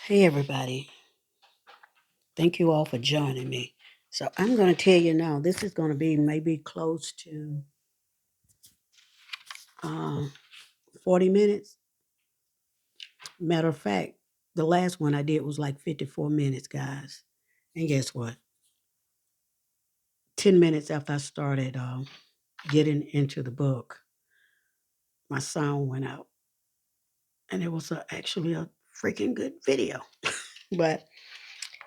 Hey, everybody. Thank you all for joining me. So, I'm going to tell you now, this is going to be maybe close to um, 40 minutes. Matter of fact, the last one I did was like 54 minutes, guys. And guess what? 10 minutes after I started getting into the book, my sound went out. And it was actually a freaking good video. But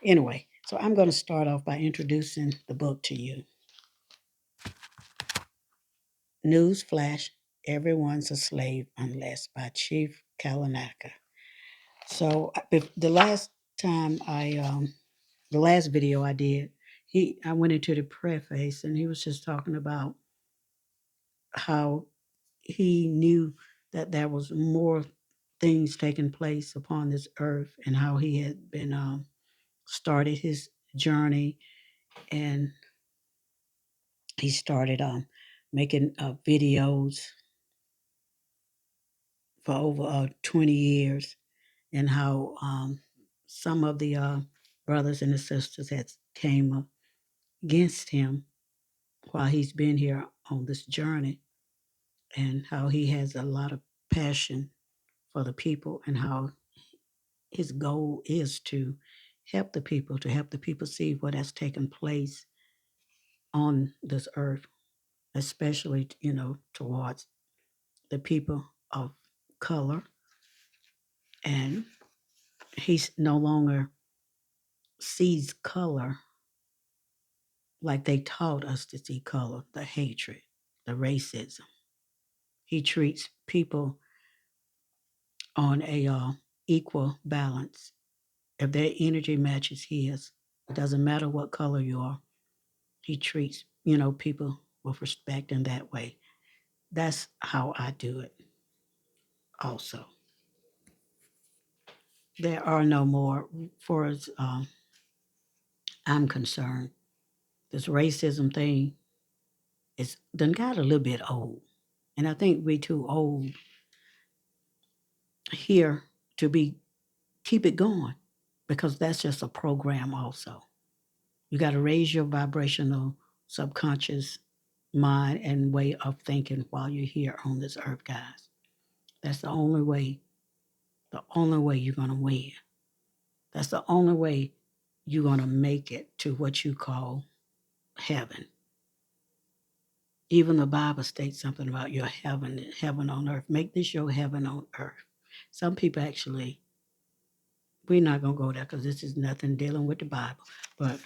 anyway, so I'm going to start off by introducing the book to you. News flash, everyone's a slave unless by Chief KALINAGO. So the last time the last video I did, I went into the preface and he was just talking about how he knew that there was more things taking place upon this earth and how he had been started his journey, and he started making videos for over 20 years, and how some of the brothers and the sisters had came against him while he's been here on this journey, and how he has a lot of passion for the people, and how his goal is to help the people see what has taken place on this earth, especially, towards the people of color. And he's no longer sees color like they taught us to see color, the hatred, the racism. He treats people on a equal balance. If their energy matches his, it doesn't matter what color you are. He treats, people with respect in that way. That's how I do it also. There are no more, for as I'm concerned, this racism thing is done got a little bit old. And I think we too old here to be keep it going, because that's just a program also. You got to raise your vibrational subconscious mind and way of thinking while you're here on this earth, guys. That's the only way you're going to win. That's the only way you're going to make it to what you call heaven. Even the Bible states something about your heaven on earth. Make this your heaven on earth. Some people actually, we're not going to go there because this is nothing dealing with the Bible. But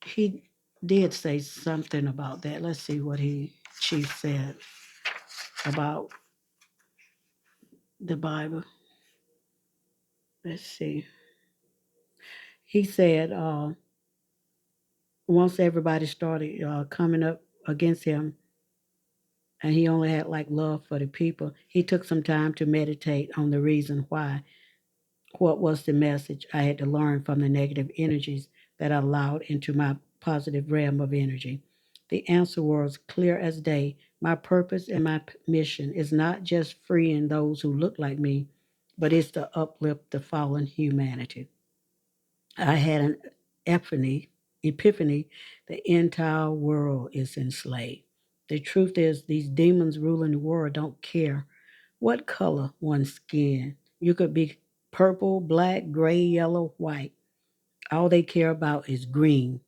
he did say something about that. Let's see what Chief said about the Bible. Let's see. He said once everybody started coming up against him, and he only had like love for the people, he took some time to meditate on the reason why. What was the message I had to learn from the negative energies that I allowed into my positive realm of energy? The answer was clear as day. My purpose and my mission is not just freeing those who look like me, but it's to uplift the fallen humanity. I had an epiphany, the entire world is enslaved. The truth is, these demons ruling the world don't care what color one's skin. You could be purple, black, gray, yellow, white. All they care about is green,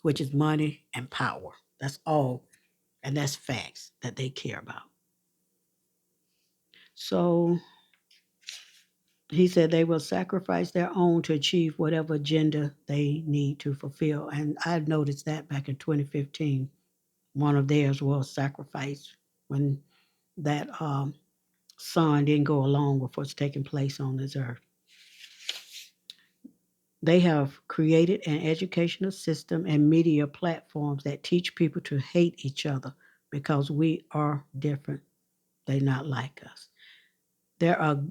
which is money and power. That's all. And that's facts that they care about. So he said they will sacrifice their own to achieve whatever agenda they need to fulfill. And I noticed that back in 2015. One of theirs was sacrificed when that son didn't go along with what's taking place on this earth. They have created an educational system and media platforms that teach people to hate each other because we are different. They're not like us. There are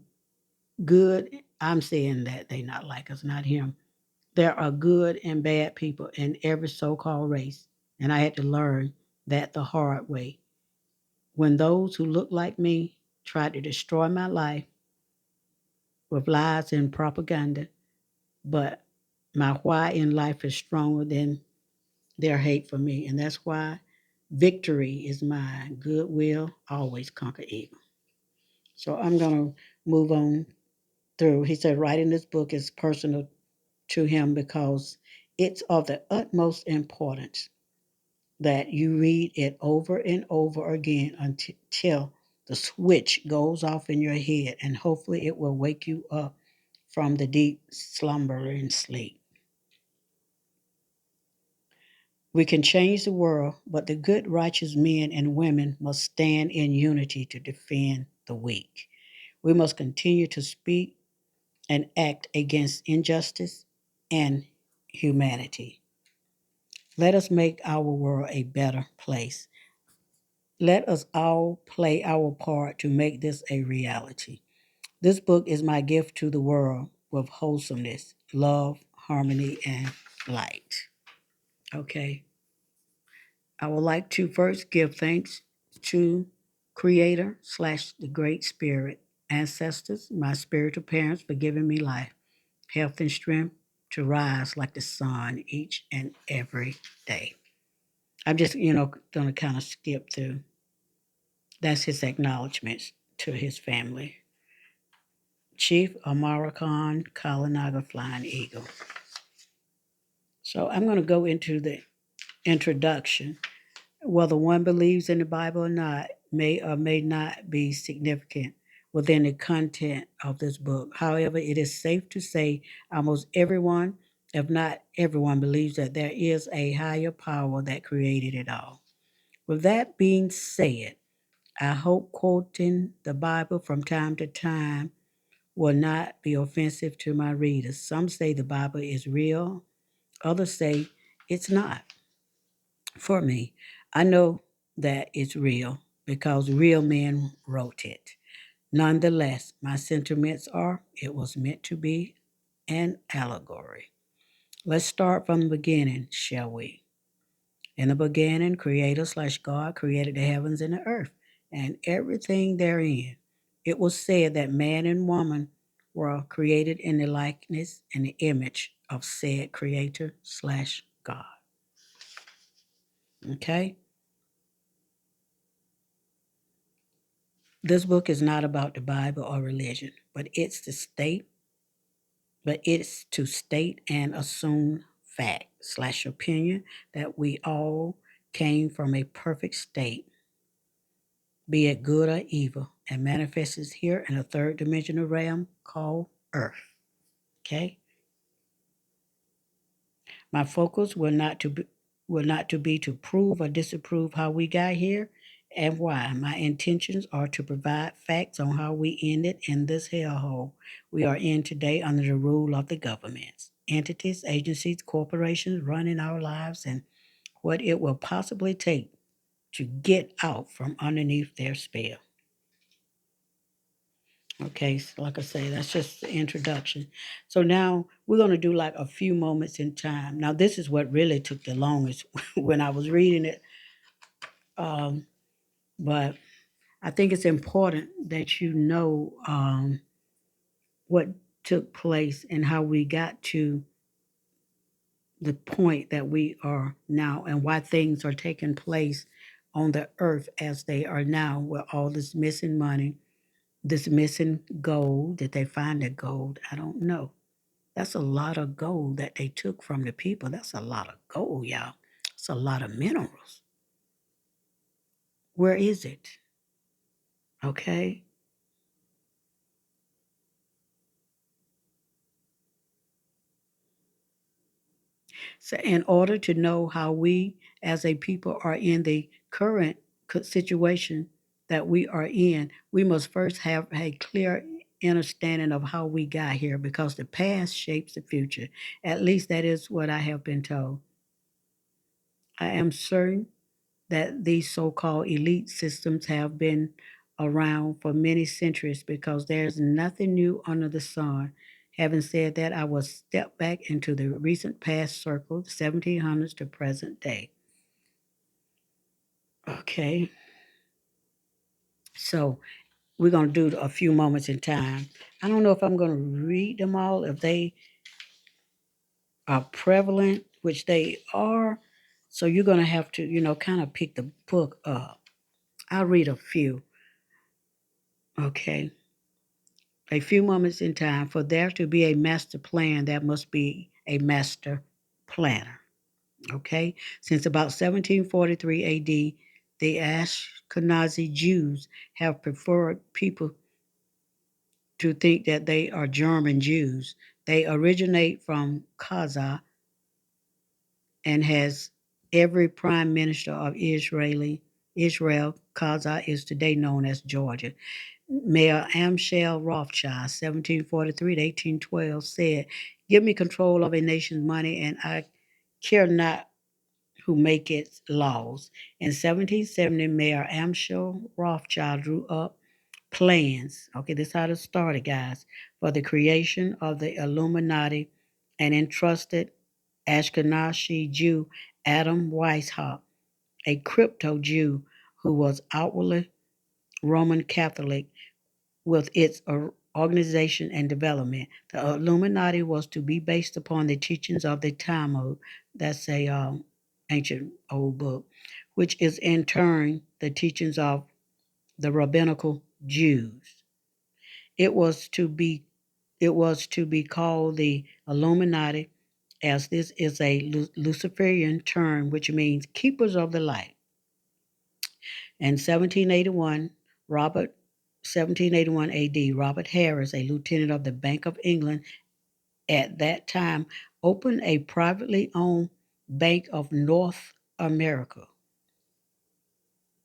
good, I'm saying that they not like us, not him. There are good and bad people in every so-called race, and I had to learn that the hard way. When those who look like me tried to destroy my life, with lies and propaganda, but my why in life is stronger than their hate for me. And that's why victory is mine. Goodwill always conquer evil. So I'm going to move on through. He said, writing this book is personal to him because it's of the utmost importance that you read it over and over again until the switch goes off in your head, and hopefully it will wake you up from the deep slumber and sleep. We can change the world, but the good, righteous men and women must stand in unity to defend the weak. We must continue to speak and act against injustice and humanity. Let us make our world a better place. Let us all play our part to make this a reality. This book is my gift to the world with wholesomeness, love, harmony, and light. Okay. I would like to first give thanks to Creator slash the Great Spirit, ancestors, my spiritual parents for giving me life, health, and strength to rise like the sun each and every day. I'm just, going to kind of skip through. That's his acknowledgments to his family. Chief Amara Khan, KALINAGO Flying Eagle. So I'm going to go into the introduction. Whether one believes in the Bible or not may or may not be significant within the content of this book. However, it is safe to say almost everyone, if not everyone, believes that there is a higher power that created it all. With that being said, I hope quoting the Bible from time to time will not be offensive to my readers. Some say the Bible is real, others say it's not. For me, I know that it's real because real men wrote it. Nonetheless, my sentiments are it was meant to be an allegory. Let's start from the beginning, shall we? In the beginning, Creator slash God created the heavens and the earth and everything therein. It was said that man and woman were created in the likeness and the image of said Creator slash God. Okay? This book is not about the Bible or religion, but it's to state and assume fact slash opinion that we all came from a perfect state, be it good or evil, and manifests here in a third dimensional realm called Earth. Okay? My focus will not to be to prove or disapprove how we got here and why. My intentions are to provide facts on how we ended in this hellhole we are in today under the rule of the governments, entities, agencies, corporations running our lives, and what it will possibly take to get out from underneath their spell. Okay, so like I say, that's just the introduction. So now we're going to do like a few moments in time. Now, this is what really took the longest when I was reading it. Um, but I think it's important that you know what took place and how we got to the point that we are now and why things are taking place on the earth as they are now with all this missing money, this missing gold. Did they find the gold? I don't know. That's a lot of gold that they took from the people. That's a lot of gold, y'all. It's a lot of minerals. Where is it? Okay. So, in order to know how we as a people are in the current situation that we are in, we must first have a clear understanding of how we got here because the past shapes the future. At least that is what I have been told. I am certain that these so called elite systems have been around for many centuries because there's nothing new under the sun. Having said that, I will step back into the recent past circle, the 1700s to present day. Okay, so we're going to do a few moments in time. I don't know if I'm going to read them all, if they are prevalent, which they are. So you're going to have to, kind of pick the book up. I'll read a few. Okay. A few moments in time. For there to be a master plan, there must be a master planner. Okay. Since about 1743 AD, the Ashkenazi Jews have preferred people to think that they are German Jews. They originate from Gaza and has every prime minister of Israel. Gaza is today known as Georgia. Mayor Amschel Rothschild, 1743 to 1812, said, "Give me control of a nation's money, and I care not who make its laws." In 1770, Mayor Amschel Rothschild drew up plans. Okay, this is how it started, guys, for the creation of the Illuminati, and entrusted Ashkenazi Jew Adam Weishaupt, a crypto Jew who was outwardly Roman Catholic, with its organization and development. The Illuminati was to be based upon the teachings of the Talmud, that's a ancient old book, which is in turn the teachings of the rabbinical Jews. It was to be it was to be called the Illuminati, as this is a Luciferian term which means keepers of the light. In 1781 AD, Robert Harris, a lieutenant of the Bank of England at that time, opened a privately owned Bank of North America.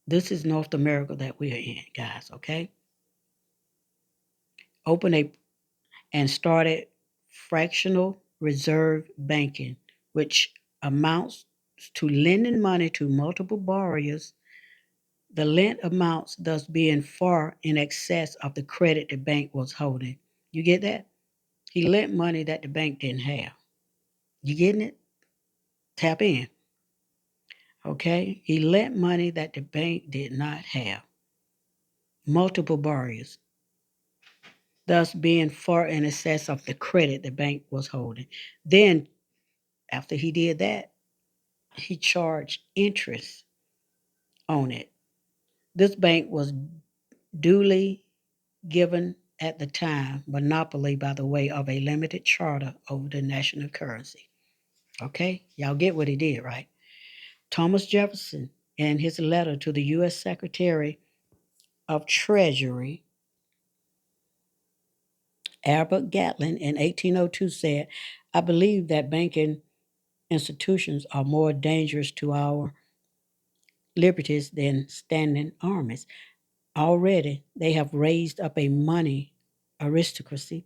This is North America that we are in, guys, okay? Opened a and started fractional reserve banking, which amounts to lending money to multiple borrowers, the lent amounts thus being far in excess of the credit the bank was holding. You get that? He lent money that the bank didn't have. You getting it? Tap in. Okay? He lent money that the bank did not have. Multiple borrowers, thus being far in excess of the credit the bank was holding. Then, after he did that, he charged interest on it. This bank was duly given at the time monopoly by the way of a limited charter over the national currency. Okay, y'all get what he did, right? Thomas Jefferson, in his letter to the U.S. Secretary of Treasury, Albert Gatlin, in 1802 said, "I believe that banking institutions are more dangerous to our liberties than standing armies. Already they have raised up a money aristocracy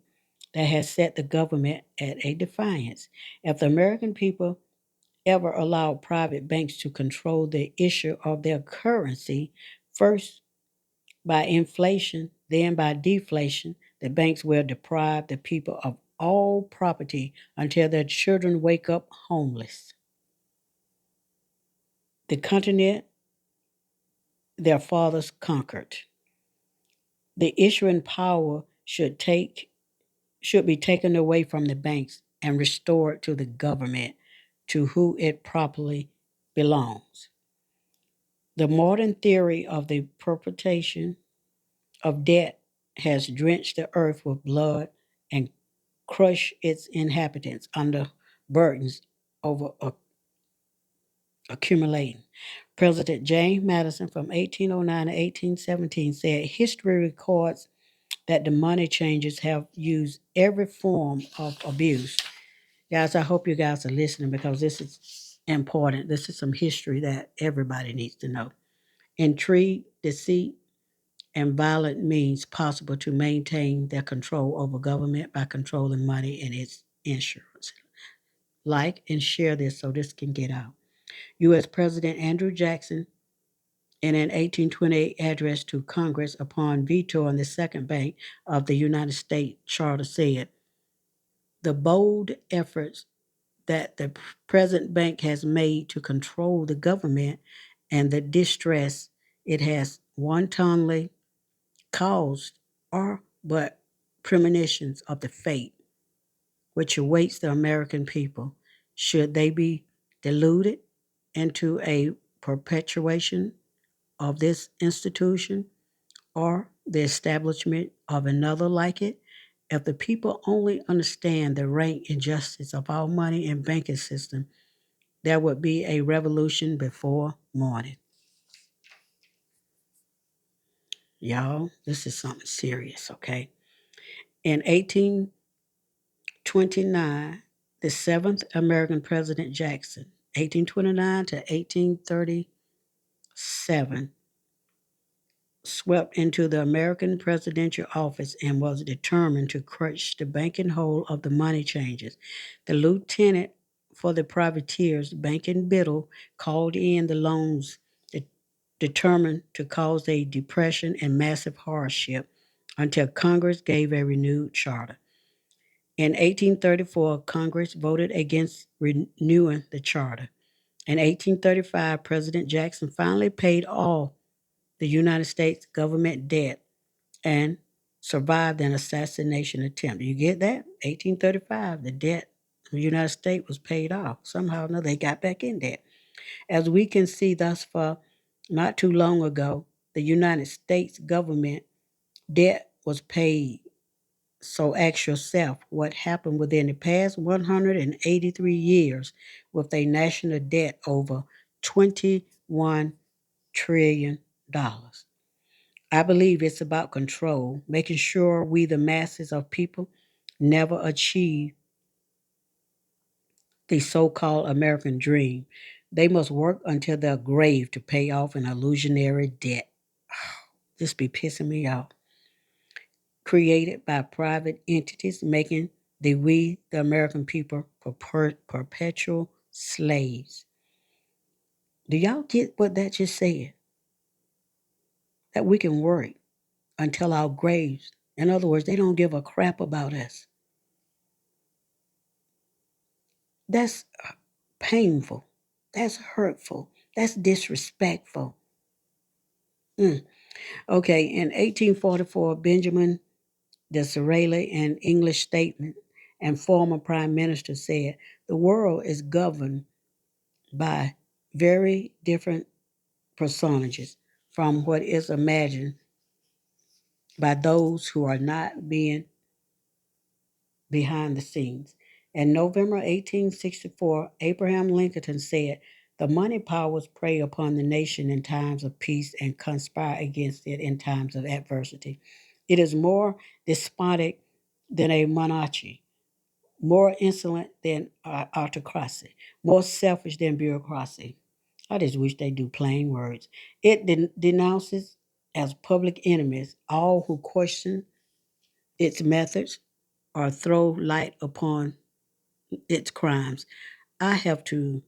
that has set the government at a defiance. If the American people ever allowed private banks to control the issue of their currency, first by inflation, then by deflation, the banks will deprive the people of all property until their children wake up homeless. The continent their fathers conquered. The issuing power should be taken away from the banks and restored to the government, to whom it properly belongs. The modern theory of the perpetuation of debt has drenched the earth with blood and crushed its inhabitants under burdens over accumulating. President James Madison from 1809 to 1817 said, "History records that the money changers have used every form of abuse." Guys, I hope you guys are listening, because this is important. This is some history that everybody needs to know. Intrigue, deceit, and violent means possible to maintain their control over government by controlling money and its insurance. Like and share this so this can get out. U.S. President Andrew Jackson, in an 1828 address to Congress upon vetoing the Second Bank of the United States Charter, said, "The bold efforts that the present bank has made to control the government and the distress it has wantonly caused are but premonitions of the fate which awaits the American people should they be deluded into a perpetuation of this institution or the establishment of another like it. If the people only understand the rank injustice of our money and banking system, there would be a revolution before morning. Y'all, this is something serious, okay? In 1829, the seventh American President Jackson, 1829 to 1837, swept into the American presidential office and was determined to crush the banking whole of the money changers. The lieutenant for the privateers, Banking Biddle, called in the loans determined to cause a depression and massive hardship until Congress gave a renewed charter. In 1834, Congress voted against renewing the charter. In 1835, President Jackson finally paid all the United States government debt and survived an assassination attempt. You get that? 1835, the debt of the United States was paid off. Somehow or another, they got back in debt. As we can see thus far, not too long ago, the United States government debt was paid. So ask yourself what happened within the past 183 years with a national debt over $21 trillion. I believe it's about control, making sure we, the masses of people, never achieve the so called American dream. They must work until their grave to pay off an illusionary debt. This be pissing me off. Created by private entities, making the American people, perpetual slaves. Do y'all get what that just said? That we can work until our graves. In other words, they don't give a crap about us. That's painful. That's hurtful. That's disrespectful. Mm. Okay, in 1844, Benjamin Disraeli, an English statesman and former prime minister, said, "The world is governed by very different personages from what is imagined by those who are not being behind the scenes." In November 1864, Abraham Lincoln said, "The money powers prey upon the nation in times of peace and conspire against it in times of adversity. It is more despotic than a monarchy, more insolent than autocracy, more selfish than bureaucracy." I just wish they do plain words. It denounces as public enemies all who question its methods or throw light upon its crimes. I have to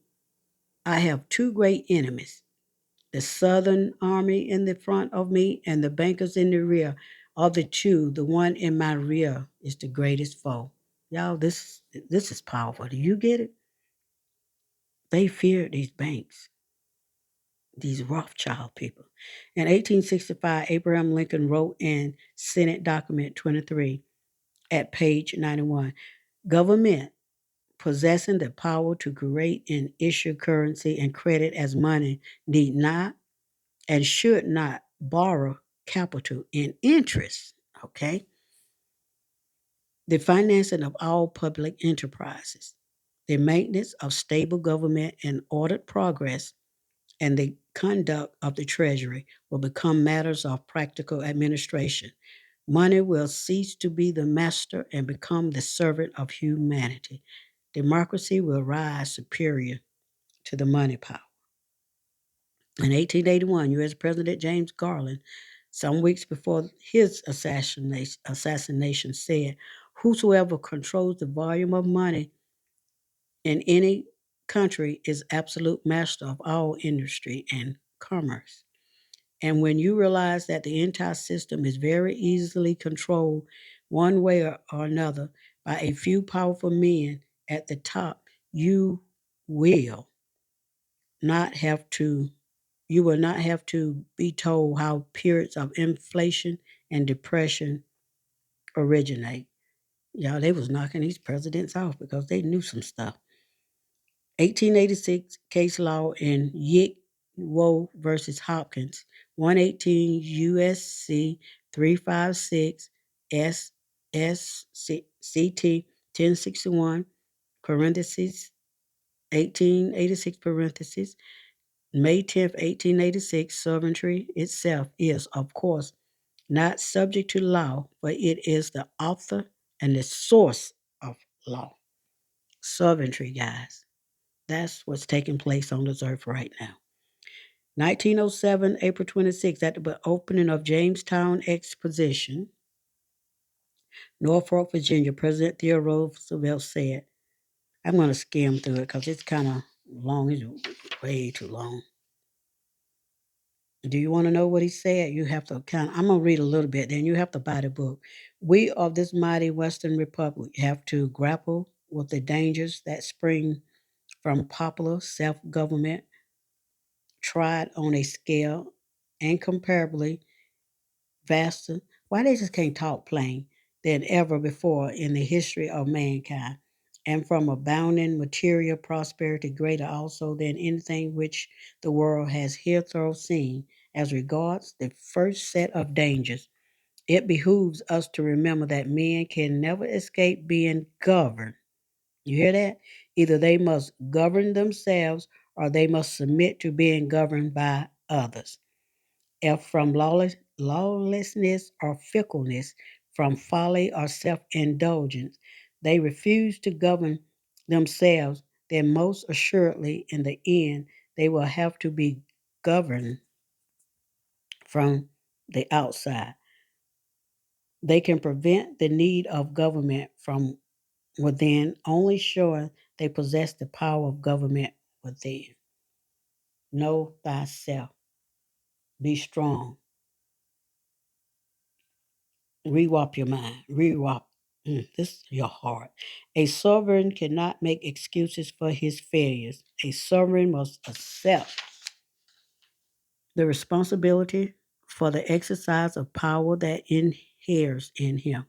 I have two great enemies. The Southern Army in the front of me and the bankers in the rear. Of the two, the one in my rear is the greatest foe. Y'all, this is powerful. Do you get it? They feared these banks, these Rothschild people. In 1865, Abraham Lincoln wrote in Senate Document 23 at page 91, "Government possessing the power to create and issue currency and credit as money need not and should not borrow capital in interest." Okay. The financing of all public enterprises, the maintenance of stable government and ordered progress, and the conduct of the Treasury will become matters of practical administration. Money will cease to be the master and become the servant of humanity. Democracy will rise superior to the money power. In 1881, U.S. President James Garland, some weeks before his assassination said, "Whosoever controls the volume of money in any country is absolute master of all industry and commerce." And when you realize that the entire system is very easily controlled one way or another by a few powerful men at the top, will not have to you will not have to be told how periods of inflation and depression originate. Y'all, they was knocking these presidents off because they knew some stuff. 1886 case law in Yick Woe versus Hopkins, 118 USC 356 SSCT 1061 parentheses 1886 parentheses May 10th, 1886 sovereignty itself is, of course, not subject to law, but it is the author and the source of law. Sovereignty, guys. That's what's taking place on this earth right now. 1907, April 26th, at the opening of Jamestown Exposition, Norfolk, Virginia, President Theodore Roosevelt said, I'm going to skim through it because it's kind of long. It's way too long. Do you want to know what he said? You have to I'm going to read a little bit, then you have to buy the book. We of this mighty Western Republic have to grapple with the dangers that spring from popular self-government tried on a scale incomparably vaster. Why they just can't talk plain than ever before in the history of mankind, and from abounding material prosperity greater also than anything which the world has hitherto seen. As regards the first set of dangers, it behooves us to remember that men can never escape being governed. You hear that? Either they must govern themselves or they must submit to being governed by others. If from lawlessness or fickleness, from folly or self indulgence, they refuse to govern themselves, then most assuredly in the end they will have to be governed from the outside. They can prevent the need of government from within only showing they possess the power of government within. Know thyself. Be strong. Rewap your mind. Rewap this your heart. A sovereign cannot make excuses for his failures. A sovereign must accept the responsibility for the exercise of power that inheres in him.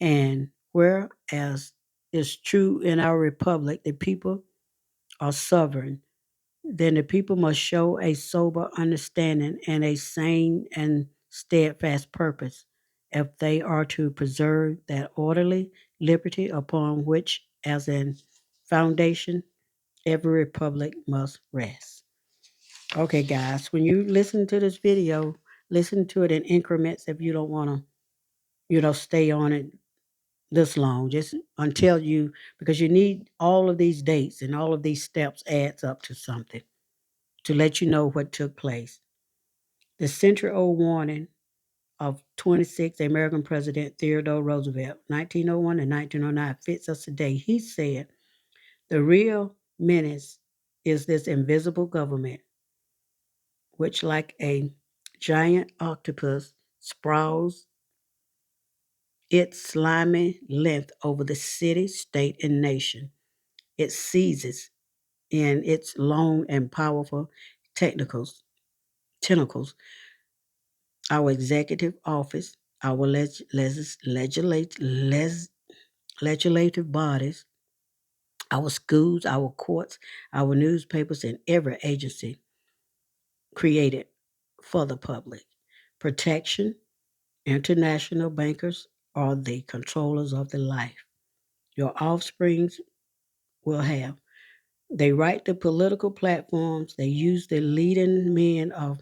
And whereas is true in our republic, the people are sovereign, then the people must show a sober understanding and a sane and steadfast purpose if they are to preserve that orderly liberty upon which, as an foundation, every republic must rest. Okay, guys, when you listen to this video, listen to it in increments if you don't want to, stay on it this long, just until because you need all of these dates and all of these steps adds up to something to let you know what took place. The century-old warning of 26th American President Theodore Roosevelt, 1901 and 1909, fits us today. He said, the real menace is this invisible government, which like a giant octopus sprawls its slimy length over the city, state, and nation. It seizes in its long and powerful tentacles our executive office, our legislative bodies, our schools, our courts, our newspapers, and every agency created for the public. Protection, international bankers are the controllers of the life your offsprings will have. They write the political platforms, they use the leading men of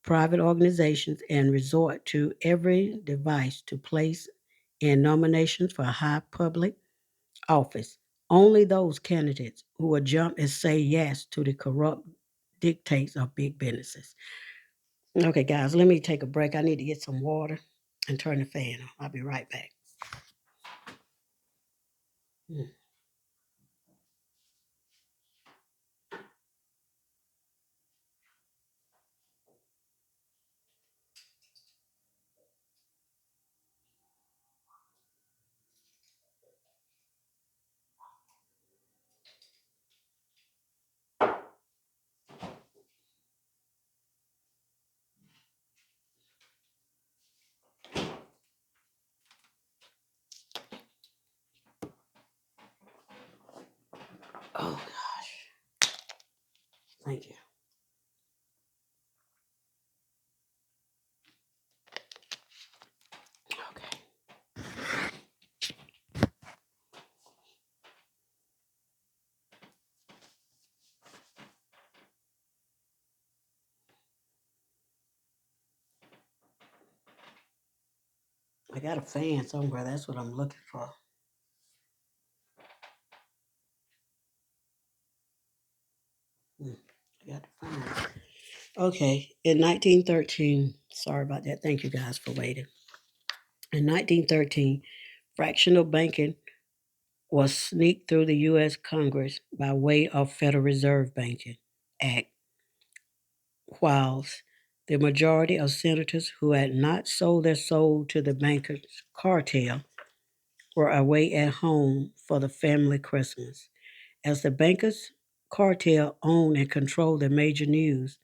private organizations and resort to every device to place in nominations for high public office only those candidates who will jump and say yes to the corrupt dictates of big businesses. Okay, guys, let me take a break. I need to get some water and turn the fan on. I'll be right back. Mm. Thank you. Okay. I got a fan somewhere. That's what I'm looking for. I got to find it. Okay. In 1913, sorry about that. Thank you guys for waiting. In 1913, fractional banking was sneaked through the U.S. Congress by way of Federal Reserve Banking Act, whilst the majority of senators who had not sold their soul to the bankers' cartel were away at home for the family Christmas. As the bankers' cartel owned and controlled the major news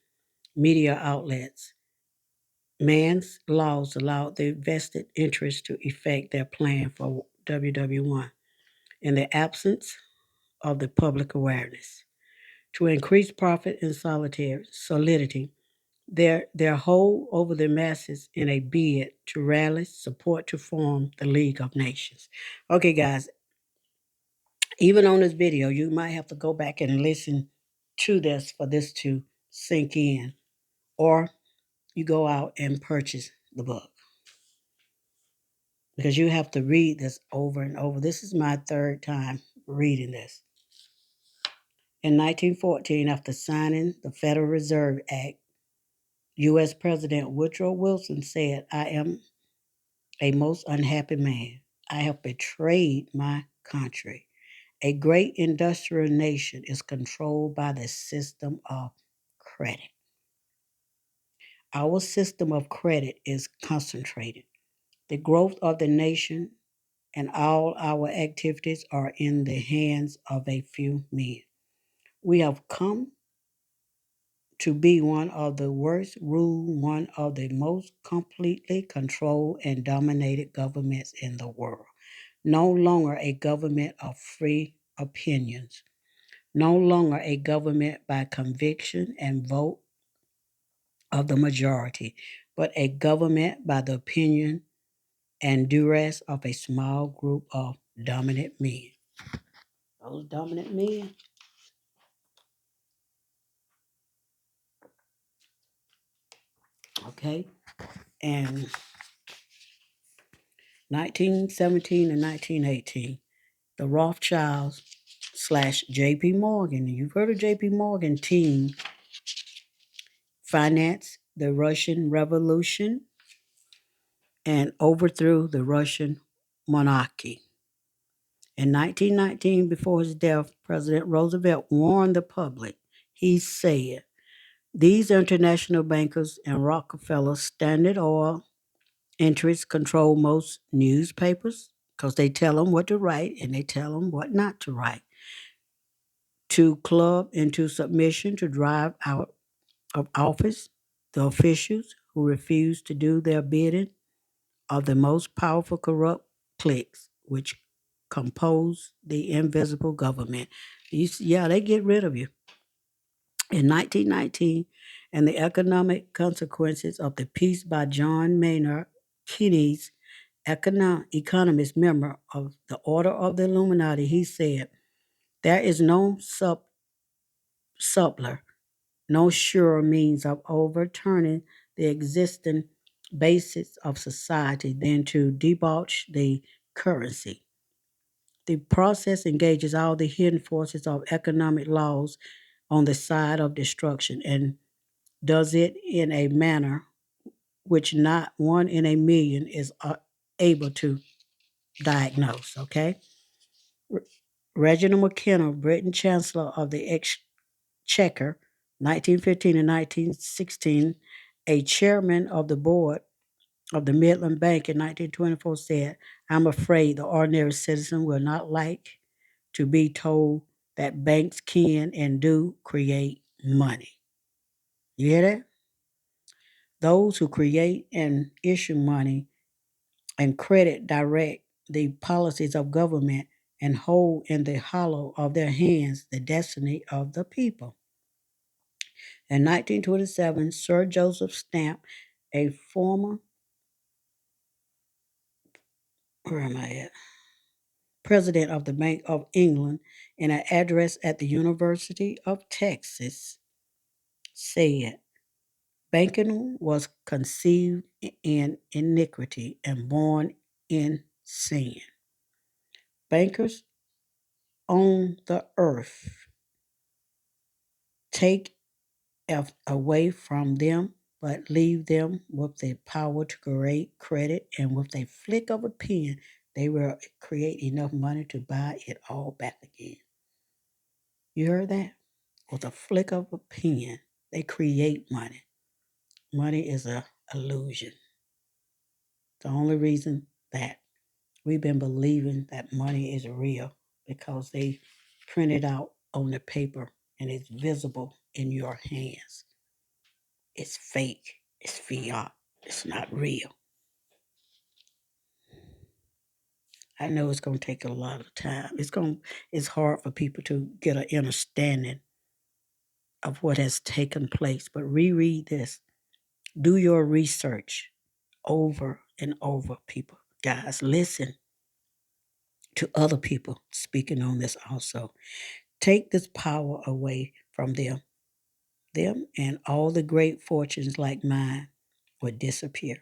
media outlets, man's laws allowed the vested interests to effect their plan for WW1 in the absence of the public awareness. To increase profit and solidity, their hold over the masses in a bid to rally support to form the League of Nations. Okay, guys, even on this video, you might have to go back and listen to this for this to sink in, or you go out and purchase the book because you have to read this over and over. This is my third time reading this. In 1914, after signing the Federal Reserve Act, U.S. President Woodrow Wilson said, I am a most unhappy man. I have betrayed my country. A great industrial nation is controlled by the system of credit. Our system of credit is concentrated. The growth of the nation and all our activities are in the hands of a few men. We have come to be one of the worst ruled, one of the most completely controlled and dominated governments in the world. No longer a government of free opinions, no longer a government by conviction and vote of the majority, but a government by the opinion and duress of a small group of dominant men. Those dominant men. Okay. And 1917 and 1918, the Rothschilds slash J.P. Morgan, you've heard of J.P. Morgan team, financed the Russian Revolution and overthrew the Russian monarchy. In 1919, before his death, President Roosevelt warned the public. He said, these international bankers and Rockefeller Standard Oil interests control most newspapers because they tell them what to write and they tell them what not to write. To club into submission to drive out of office the officials who refuse to do their bidding are the most powerful corrupt cliques which compose the invisible government. Yeah, they get rid of you. In 1919, and the economic consequences of the piece by John Maynard Keynes, economist member of the Order of the Illuminati, he said, there is no subtler, no surer means of overturning the existing basis of society than to debauch the currency. The process engages all the hidden forces of economic laws on the side of destruction and does it in a manner which not one in a million is able to diagnose. Okay. Reginald McKenna, Britain Chancellor of the Exchequer, 1915 and 1916, a chairman of the board of the Midland Bank in 1924 said, I'm afraid the ordinary citizen will not like to be told that banks can and do create money. You hear that? Those who create and issue money and credit direct the policies of government and hold in the hollow of their hands the destiny of the people. In 1927, Sir Joseph Stamp, a former, where am I at? President of the Bank of England, in an address at the University of Texas, said, banking was conceived in iniquity and born in sin. Bankers on the earth take away from them, but leave them with the power to create credit, and with a flick of a pen, they will create enough money to buy it all back again. You heard that? With a flick of a pen, they create money. Money is a illusion. The only reason that we've been believing that money is real because they print it out on the paper and it's visible in your hands. It's fake. It's fiat. It's not real. I know it's going to take a lot of time. It's hard for people to get an understanding of what has taken place. But reread this. Do your research over and over, people. Guys, listen to other people speaking on this also. Take this power away from them. Them and all the great fortunes like mine would disappear,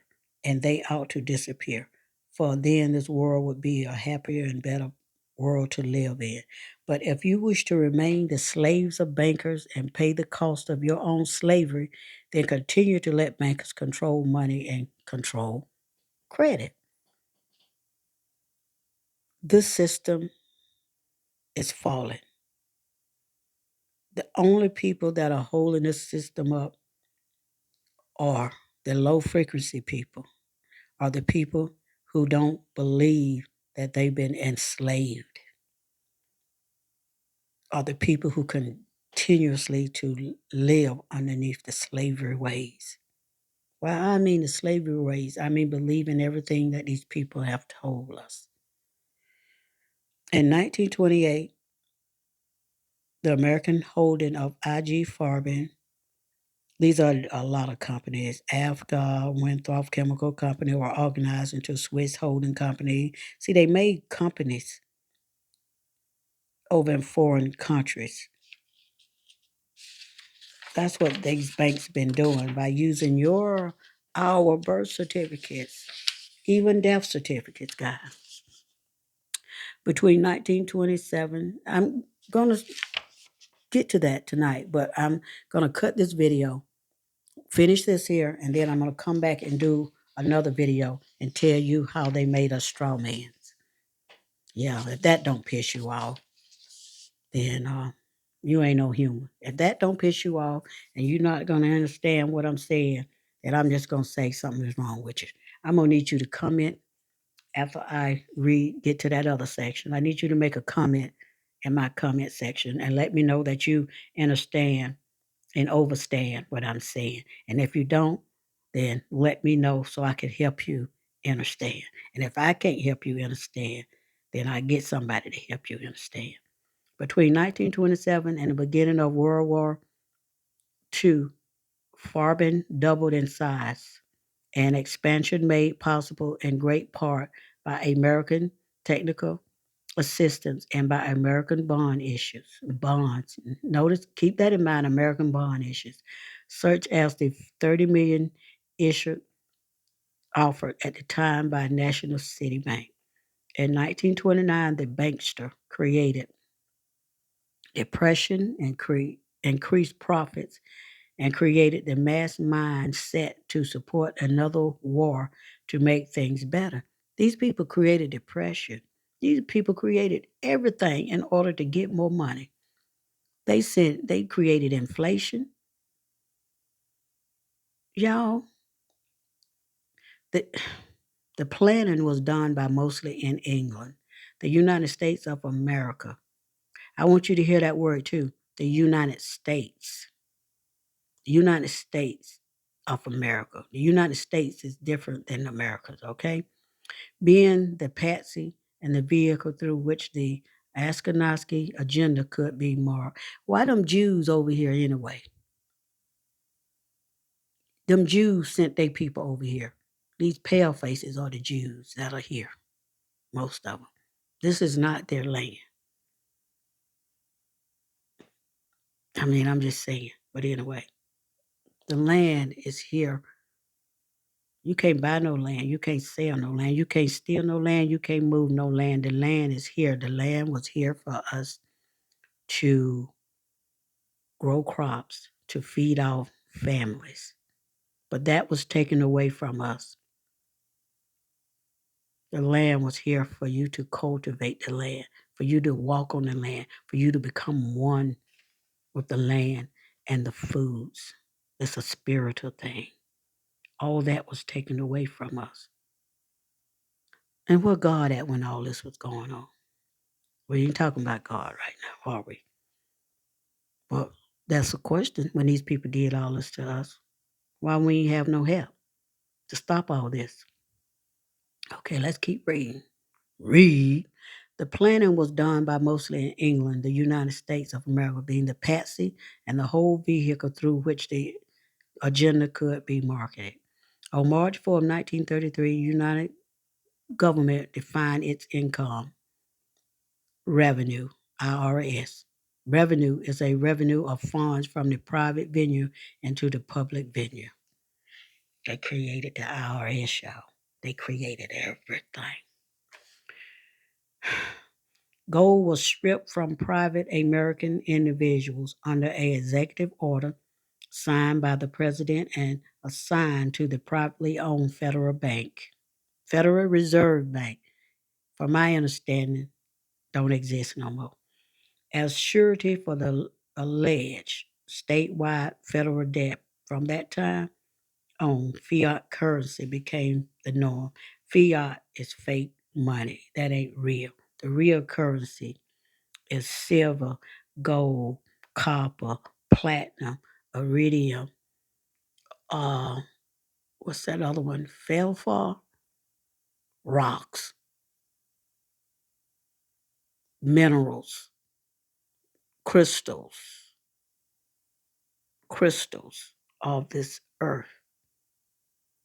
and they ought to disappear. For then this world would be a happier and better world to live in. But if you wish to remain the slaves of bankers and pay the cost of your own slavery, then continue to let bankers control money and control credit. This system is falling. The only people that are holding this system up are the low frequency people, are the people who don't believe that they've been enslaved, are the people who continuously to live underneath the slavery ways. Well, I mean the slavery ways, I mean believing everything that these people have told us. In 1928, the American holding of IG Farben, these are a lot of companies. AFGA, Winthrop Chemical Company, were organized into a Swiss holding company. See, they made companies over in foreign countries. That's what these banks been doing by using our birth certificates, even death certificates, guys. Between 1927, I'm going to get to that tonight, but I'm going to cut this video, finish this here, and then I'm going to come back and do another video and tell you how they made us straw mans. Yeah, if that don't piss you off, then you ain't no human. If that don't piss you off and you're not going to understand what I'm saying, then I'm just going to say something is wrong with you. I'm going to need you to comment after I get to that other section. I need you to make a comment in my comment section and let me know that you understand and overstand what I'm saying. And if you don't, then let me know so I can help you understand. And if I can't help you understand, then I get somebody to help you understand. Between 1927 and the beginning of World War II, Farben doubled in size, an expansion made possible in great part by American technical assistance and by American bond issues. Bonds. Notice, keep that in mind, American bond issues, such as the 30 million issued offered at the time by National City Bank. In 1929, the bankster created depression and increased profits and created the mass mind set to support another war to make things better. These people created depression. These people created everything in order to get more money. They said they created inflation. Y'all, the, the planning was done by mostly in England, the United States of America. I want you to hear that word too, the United States. The United States of America. The United States is different than America's, okay? Being the patsy and the vehicle through which the Ashkenazi agenda could be marked. Why them Jews over here anyway? Them Jews sent their people over here. These pale faces are the Jews that are here, most of them. This is not their land. I mean, I'm just saying. But anyway, the land is here. You can't buy no land. You can't sell no land. You can't steal no land. You can't move no land. The land is here. The land was here for us to grow crops, to feed our families. But that was taken away from us. The land was here for you to cultivate the land, for you to walk on the land, for you to become one with the land and the foods. It's a spiritual thing. All that was taken away from us. And where God at when all this was going on? We ain't talking about God right now, are we? Well, that's a question when these people did all this to us. Why we ain't have no help to stop all this? Okay, let's keep reading. Read. The planning was done by mostly in England, the United States of America being the patsy and the whole vehicle through which the agenda could be marketed. On March 4, 1933, United government defined its income revenue, IRS. Revenue is a revenue of funds from the private venue into the public venue. They created the IRS, y'all. They created everything. Gold was stripped from private American individuals under an executive order signed by the president and assigned to the privately owned Federal Bank. Federal Reserve Bank, from my understanding, don't exist no more. As surety for the alleged statewide federal debt from that time on, fiat currency became the norm. Fiat is fake money. That ain't real. The real currency is silver, gold, copper, platinum, iridium, uh, what's that other one? Felfor? Rocks, minerals, crystals, crystals of this earth.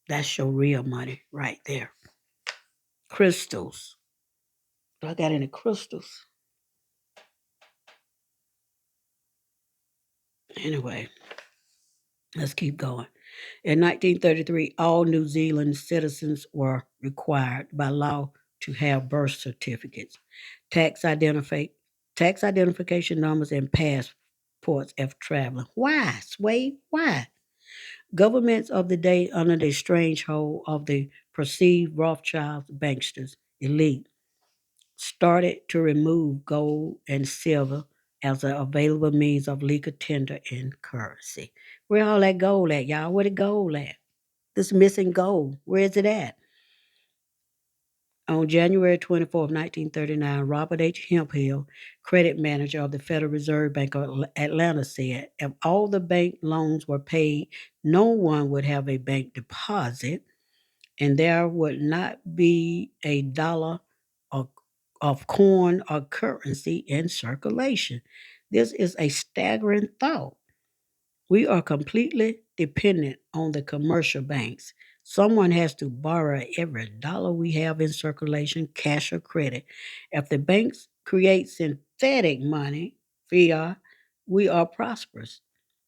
That's your real money right there. Crystals. Do I got any crystals? Anyway, let's keep going. In 1933, all New Zealand citizens were required by law to have birth certificates, tax, tax identification numbers, and passports if traveling. Why, Sway? Why? Governments of the day, under the strange hold of the perceived Rothschilds banksters elite, started to remove gold and silver as an available means of legal tender in currency. Where all that gold at, y'all? Where the gold at? This missing gold, where is it at? On January 24, 1939, Robert H. Hemphill, credit manager of the Federal Reserve Bank of Atlanta, said if all the bank loans were paid, no one would have a bank deposit and there would not be a dollar of, of coin or currency in circulation. This is a staggering thought. We are completely dependent on the commercial banks. Someone has to borrow every dollar we have in circulation, cash or credit. If the banks create synthetic money, fiat, we are prosperous.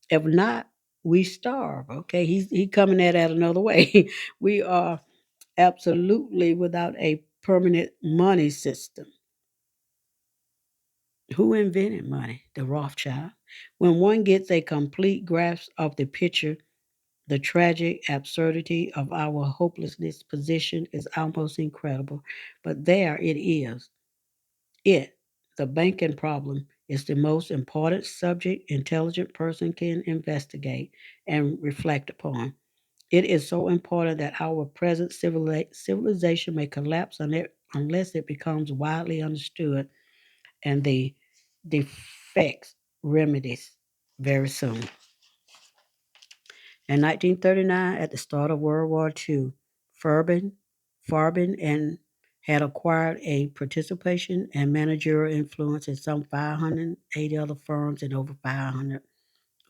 If not, we starve. Okay, he coming at that another way. We are absolutely without a permanent money system. Who invented money? The Rothschild. When one gets a complete grasp of the picture, the tragic absurdity of our hopelessness position is almost incredible. But there it is. It, the banking problem, is the most important subject intelligent person can investigate and reflect upon. It is so important that our present civilization may collapse unless it becomes widely understood and the defects remedies very soon. In 1939, at the start of World War II, Farbin, Farbin and had acquired a participation and managerial influence in some 580 other firms in over 500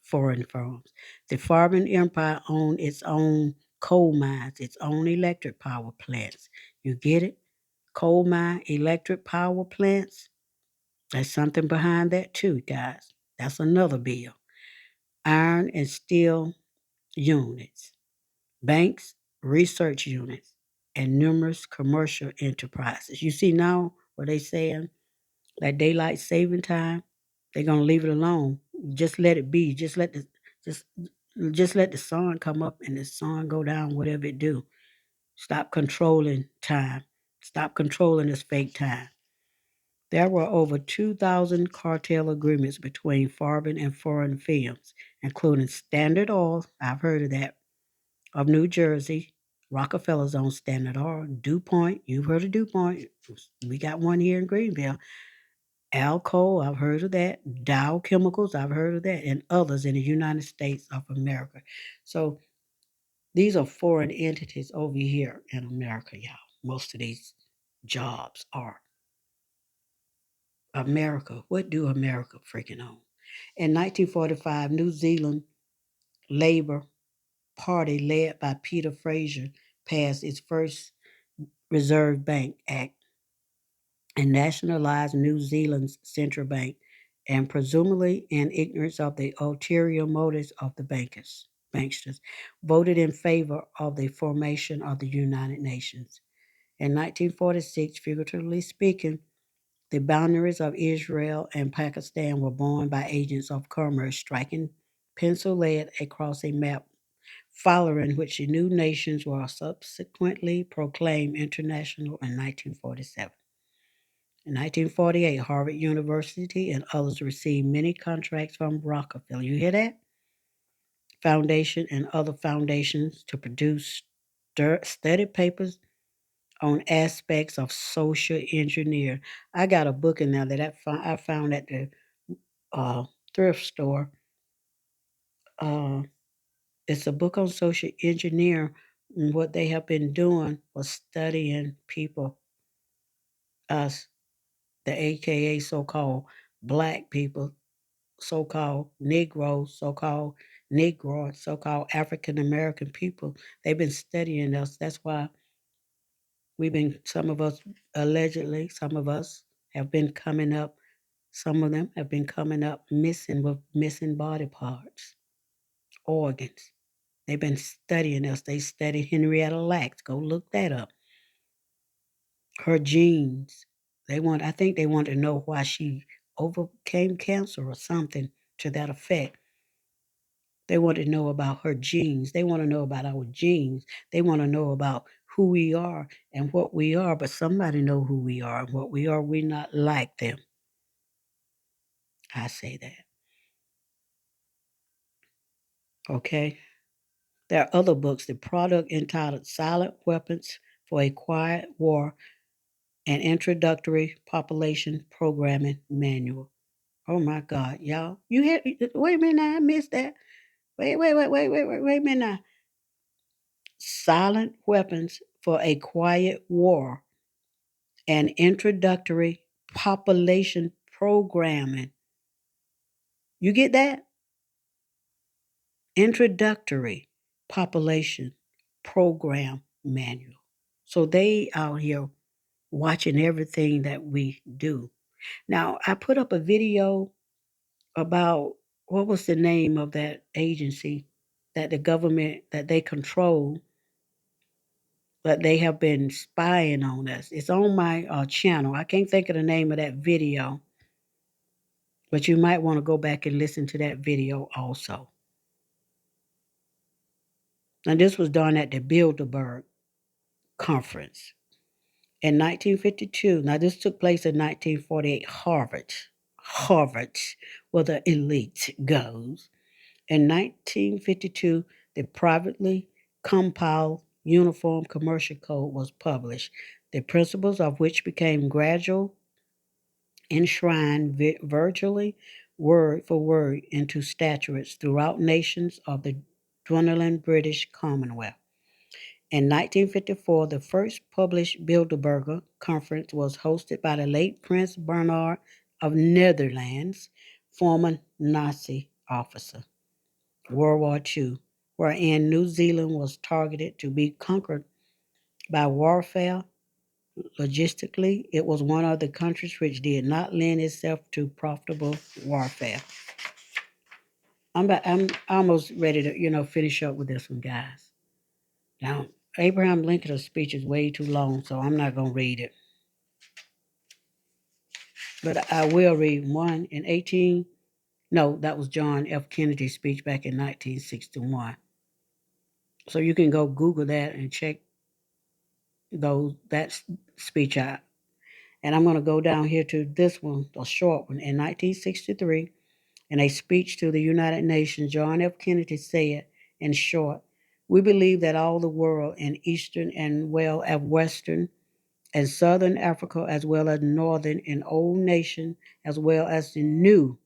foreign firms. The Farben Empire owned its own coal mines, its own electric power plants. You get it? Coal mine, electric power plants. There's something behind that too, guys. That's another bill. Iron and steel units, banks, research units, and numerous commercial enterprises. You see now what they saying? That daylight saving time, they're gonna leave it alone. Just let it be. Just just let the sun come up and the sun go down, whatever it do. Stop controlling time. Stop controlling this fake time. There were over 2,000 cartel agreements between Farben and foreign firms, including Standard Oil, I've heard of that, of New Jersey. Rockefeller's own Standard Oil. DuPont, you've heard of DuPont. We got one here in Greenville. Alcoa, I've heard of that. Dow Chemicals, I've heard of that. And others in the United States of America. So these are foreign entities over here in America, y'all. Most of these jobs are. America. What do America freaking own? In 1945, New Zealand Labour Party, led by Peter Fraser, passed its first Reserve Bank Act and nationalized New Zealand's central bank, and presumably in ignorance of the ulterior motives of the banksters, voted in favor of the formation of the United Nations. In 1946, figuratively speaking, the boundaries of Israel and Pakistan were borne by agents of commerce striking pencil lead across a map, following which the new nations were subsequently proclaimed international in 1947. In 1948, Harvard University and others received many contracts from Rockefeller. You hear that? Foundation and other foundations to produce study papers on aspects of social engineer. I got a book in there that I found at the uh, thrift store. Uh, it's a book on social engineer. And what they have been doing was studying people, us, the AKA so-called black people, so-called Negroes, so-called Negro, so-called African American people. They've been studying us. That's why some of us, allegedly, some of us have been coming up, some of them have been coming up missing with missing body parts, organs. They've been studying us. They studied Henrietta Lacks. Go look that up. Her genes. I think they want to know why she overcame cancer or something to that effect. They want to know about her genes. They want to know about our genes. They want to know about who we are and what we are. But somebody know who we are and what we are. We're not like them. I say that. Okay. There are other books. The product entitled Silent Weapons for a Quiet War, an Introductory Population Programming Manual. Oh my God, y'all. You had wait a minute now, I missed that. Wait a minute now. Silent Weapons for a Quiet War, an Introductory Population Programming. You get that? Introductory Population Program Manual. So they out here watching everything that we do. Now, I put up a video about what was the name of that agency that the government that they control, that they have been spying on us. It's on my channel. I can't think of the name of that video, but you might want to go back and listen to that video also. Now, this was done at the Bilderberg Conference in 1952. Now, this took place in 1948. Harvard, where the elite goes. In 1952, the privately compiled Uniform Commercial Code was published, the principles of which became gradual enshrined virtually word for word into statutes throughout nations of the dwindling British Commonwealth. In 1954, the first published Bilderberg Conference was hosted by the late Prince Bernhard of Netherlands, former Nazi officer. World War II, wherein New Zealand was targeted to be conquered by warfare. Logistically, it was one of the countries which did not lend itself to profitable warfare. I'm almost ready to finish up with this one, guys. Now, Abraham Lincoln's speech is way too long, so I'm not gonna read it. But I will read one in 18. No, that was John F. Kennedy's speech back in 1961. So you can go Google that and check that speech out. And I'm going to go down here to this one, the short one. In 1963, in a speech to the United Nations, John F. Kennedy said, in short, we believe that all the world in Eastern and well as Western and Southern Africa, as well as Northern and old nation, as well as the new,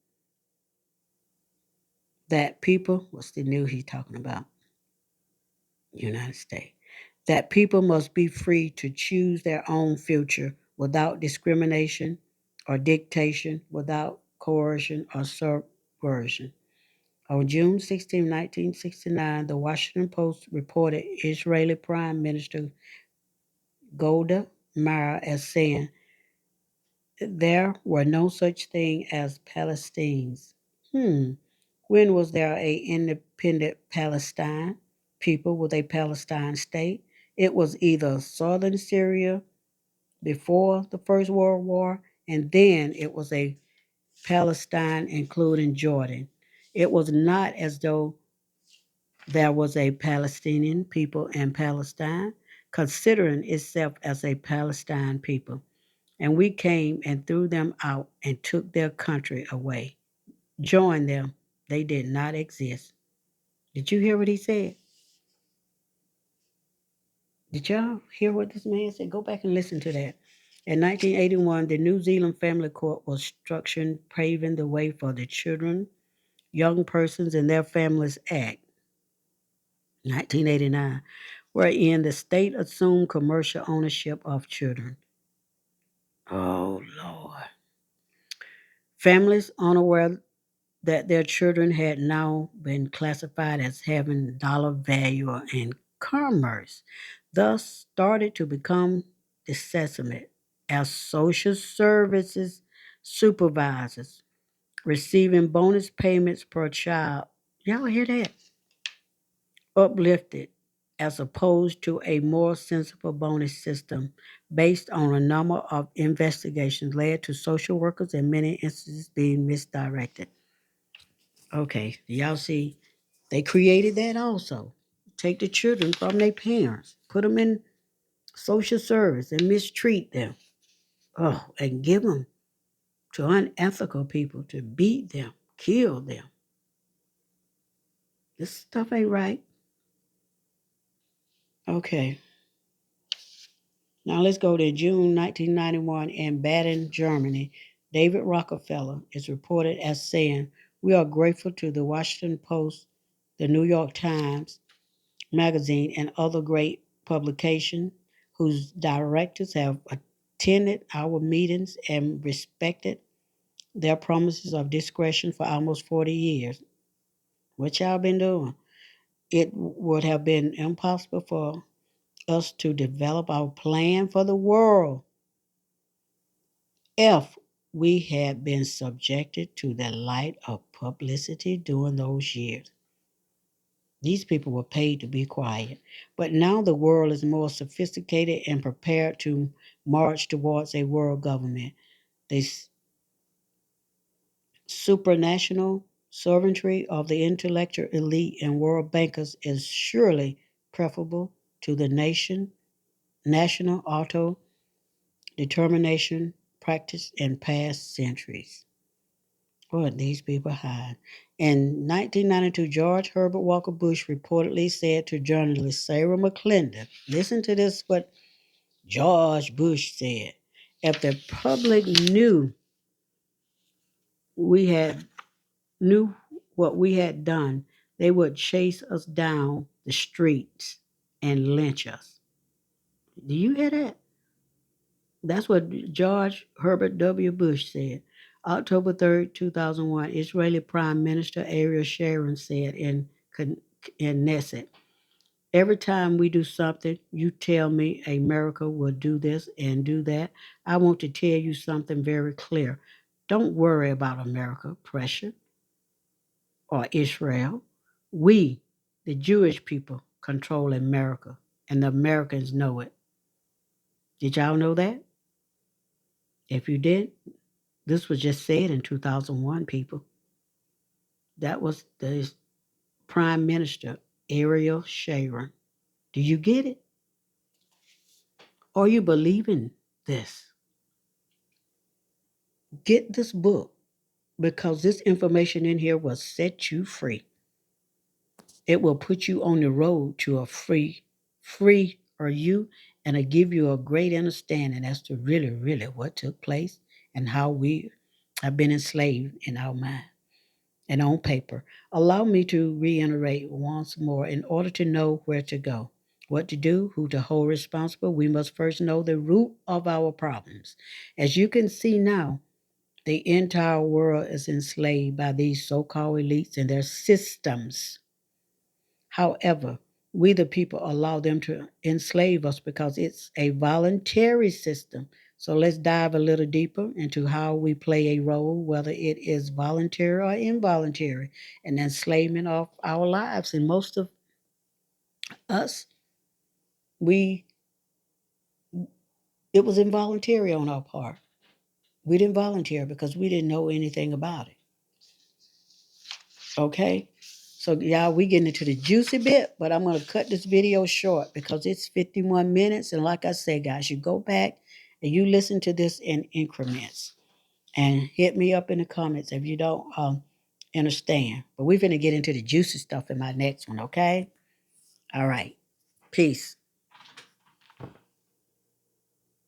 that people, what's the new he's talking about? United States. That people must be free to choose their own future without discrimination or dictation, without coercion or subversion. On June 16, 1969, the Washington Post reported Israeli Prime Minister Golda Meir as saying, there were no such thing as Palestinians. When was there a independent Palestine, people with a Palestine state? It was either southern Syria before the First World War, and then it was a Palestine including Jordan. It was not as though there was a Palestinian people in Palestine, considering itself as a Palestine people. And we came and threw them out and took their country away. Joined them. They did not exist. Did you hear what he said? Did y'all hear what this man said? Go back and listen to that. In 1981, the New Zealand Family Court was structured, paving the way for the Children, Young Persons, and Their Families Act, 1989, wherein the state assumed commercial ownership of children. Oh, Lord. Families unaware that their children had now been classified as having dollar value in commerce, thus started to become designated as social services supervisors, receiving bonus payments per child. Y'all hear that? Uplifted as opposed to a more sensible bonus system based on a number of investigations led to social workers in many instances being misdirected. Okay, y'all see, they created that also. Take the children from their parents, put them in social service and mistreat them. Oh, and give them to unethical people to beat them, kill them. This stuff ain't right. Okay, now let's go to June 1991 in Baden, Germany. David Rockefeller is reported as saying, we are grateful to the Washington Post, the New York Times, magazine, and other great publications whose directors have attended our meetings and respected their promises of discretion for almost 40 years. What y'all been doing? It would have been impossible for us to develop our plan for the world if we had been subjected to the light of publicity during those years. These people were paid to be quiet. But now the world is more sophisticated and prepared to march towards a world government. The supranational sovereignty of the intellectual elite and world bankers is surely preferable to the national auto determination practiced in past centuries. What these people hide. In 1992, George Herbert Walker Bush reportedly said to journalist Sarah McClendon, listen to this, what George Bush said. If the public we had knew what we had done, they would chase us down the streets and lynch us. Do you hear that? That's what George Herbert W. Bush said. October 3rd, 2001, Israeli Prime Minister Ariel Sharon said in Knesset. Every time we do something, you tell me America will do this and do that. I want to tell you something very clear. Don't worry about America pressure or Israel. We, the Jewish people, control America, and the Americans know it. Did y'all know that? If you did, this was just said in 2001, people. That was the Prime Minister, Ariel Sharon. Do you get it? Are you believing this? Get this book because this information in here will set you free. It will put you on the road to a free or you, and it'll give you a great understanding as to really what took place and how we have been enslaved in our mind and on paper. Allow me to reiterate once more in order to know where to go, what to do, who to hold responsible. We must first know the root of our problems. As you can see now, the entire world is enslaved by these so called elites and their systems. However, we the people allow them to enslave us because it's a voluntary system. So let's dive a little deeper into how we play a role, whether it is voluntary or involuntary, in enslavement of our lives. And most of us, we it was involuntary on our part. We didn't volunteer because we didn't know anything about it. Okay? So y'all, we getting into the juicy bit, but I'm gonna cut this video short because it's 51 minutes. And like I said, guys, you go back and you listen to this in increments and hit me up in the comments if you don't understand. But we're gonna get into the juicy stuff in my next one, okay? All right. Peace.